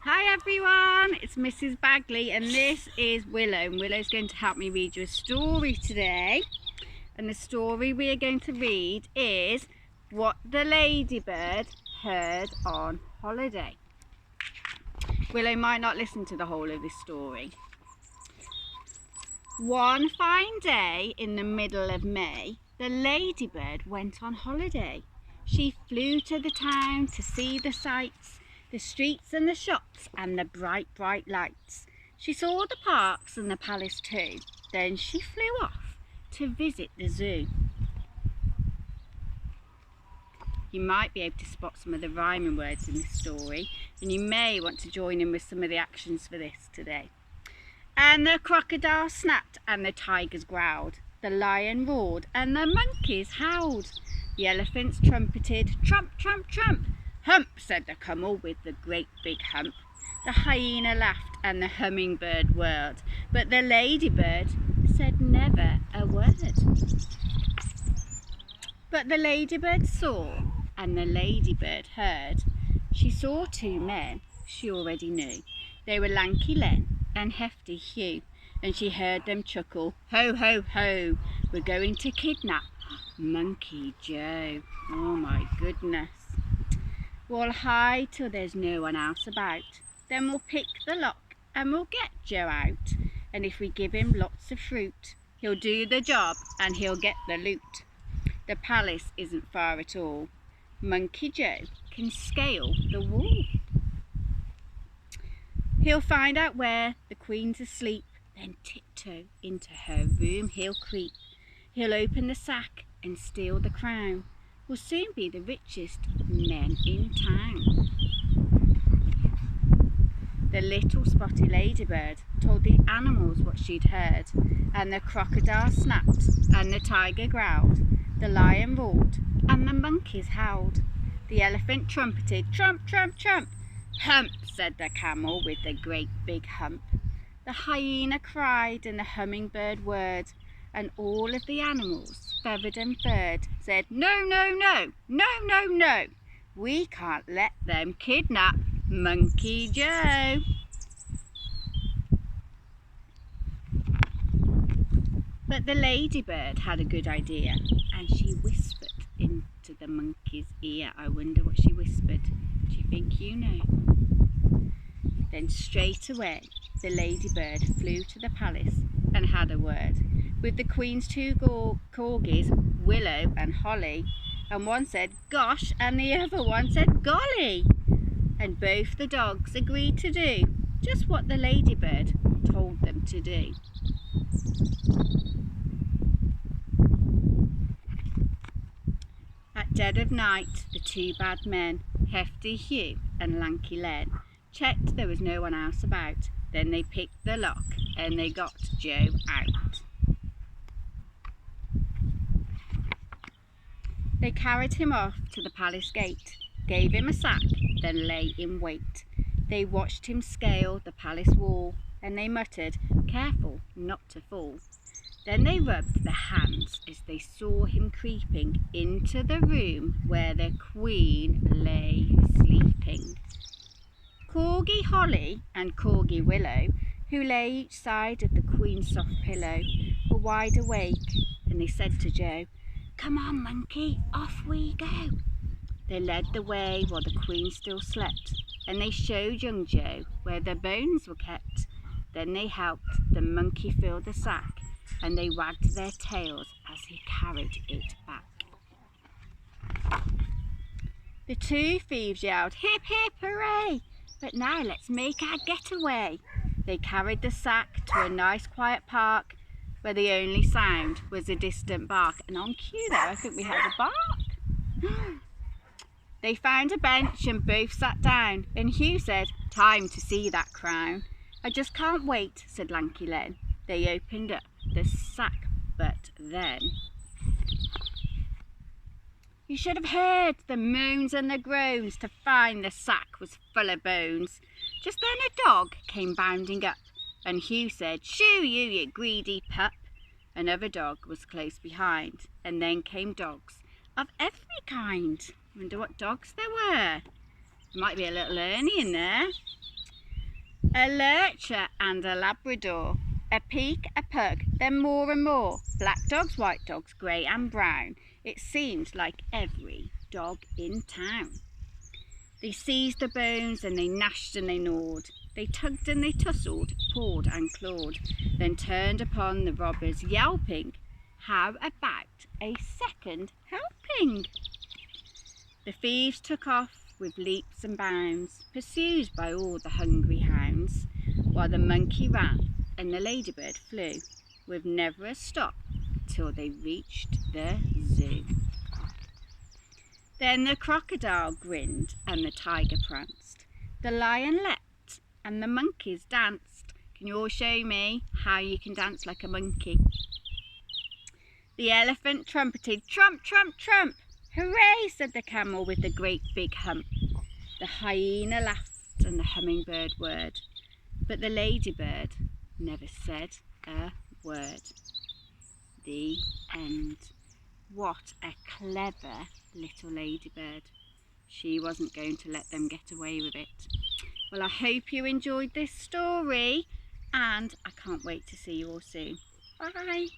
Hi everyone, it's Mrs. Bagley and this is Willow. And Willow's going to help me read you a story today. And the story we are going to read is What the Ladybird Heard on Holiday. Willow might not listen to the whole of this story. One fine day in the middle of May, the Ladybird went on holiday. She flew to the town to see the sights, the streets and the shops and the bright, bright lights. She saw the parks and the palace too. Then she flew off to visit the zoo. You might be able to spot some of the rhyming words in this story, and you may want to join in with some of the actions for this today. And the crocodile snapped and the tigers growled. The lion roared and the monkeys howled. The elephants trumpeted, trump, trump, trump. Hump, said the camel with the great big hump. The hyena laughed and the hummingbird whirled, but the ladybird said never a word. But the ladybird saw and the ladybird heard. She saw two men she already knew. They were Lanky Len and Hefty Hugh, and she heard them chuckle, ho, ho, ho, we're going to kidnap Monkey Joe. Oh my goodness. We'll hide till there's no one else about. Then we'll pick the lock and we'll get Joe out. And if we give him lots of fruit, he'll do the job and he'll get the loot. The palace isn't far at all. Monkey Joe can scale the wall. He'll find out where the queen's asleep, then tiptoe into her room he'll creep. He'll open the sack and steal the crown. We'll soon be the richest men in town. The little spotty ladybird told the animals what she'd heard, and the crocodile snapped and the tiger growled. The lion roared and the monkeys howled. The elephant trumpeted, trump, trump, trump. Hump, said the camel with the great big hump. The hyena cried and the hummingbird whirred, and all of the animals, feathered and furred, said, no, no, no, no, no, no. We can't let them kidnap Monkey Joe. But the ladybird had a good idea, and she whispered into the monkey's ear. I wonder what she whispered. Do you think you know? Then straight away the ladybird flew to the palace and had a word with the queen's two corgis, Willow and Holly, and one said gosh and the other one said golly, and both the dogs agreed to do just what the ladybird told them to do. At dead of night the two bad men, Hefty Hugh and Lanky Len, checked there was no one else about. Then they picked the lock and they got Joe out. They carried him off to the palace gate, gave him a sack, then lay in wait. They watched him scale the palace wall, and they muttered, careful not to fall. Then they rubbed their hands as they saw him creeping into the room where the queen lay sleeping. Corgi Holly and Corgi Willow, who lay each side of the queen's soft pillow, were wide awake, and they said to Joe, come on, monkey, off we go. They led the way while the queen still slept, and they showed young Joe where the bones were kept. Then they helped the monkey fill the sack, and they wagged their tails as he carried it back. The two thieves yelled, hip, hip, hooray! But now let's make our getaway. They carried the sack to a nice quiet park where the only sound was a distant bark. And on cue there, I think we had a bark. They found a bench and both sat down, and Hugh said, time to see that crown. I just can't wait, said Lanky Len. They opened up the sack, but then you should have heard the moans and the groans to find the sack was full of bones. Just then a dog came bounding up, and Hugh said, shoo you, you greedy pup. Another dog was close behind, and then came dogs of every kind. Wonder what dogs there were. There might be a little Ernie in there. A lurcher and a Labrador, a peak, a pug, then more and more. Black dogs, white dogs, grey and brown. It seemed like every dog in town. They seized the bones and they gnashed and they gnawed. They tugged and they tussled, pawed and clawed, then turned upon the robbers, yelping, "How about a second helping?" The thieves took off with leaps and bounds, pursued by all the hungry hounds, while the monkey ran and the ladybird flew, with never a stop till they reached the zoo. Then the crocodile grinned and the tiger pranced, the lion leapt and the monkeys danced. Can you all show me how you can dance like a monkey? The elephant trumpeted, "Trump, trump, trump." "Hooray," said the camel with the great big hump. The hyena laughed and the hummingbird whirred, but the ladybird never said a word. The end. What a clever little ladybird. She wasn't going to let them get away with it. Well, I hope you enjoyed this story, and I can't wait to see you all soon. Bye.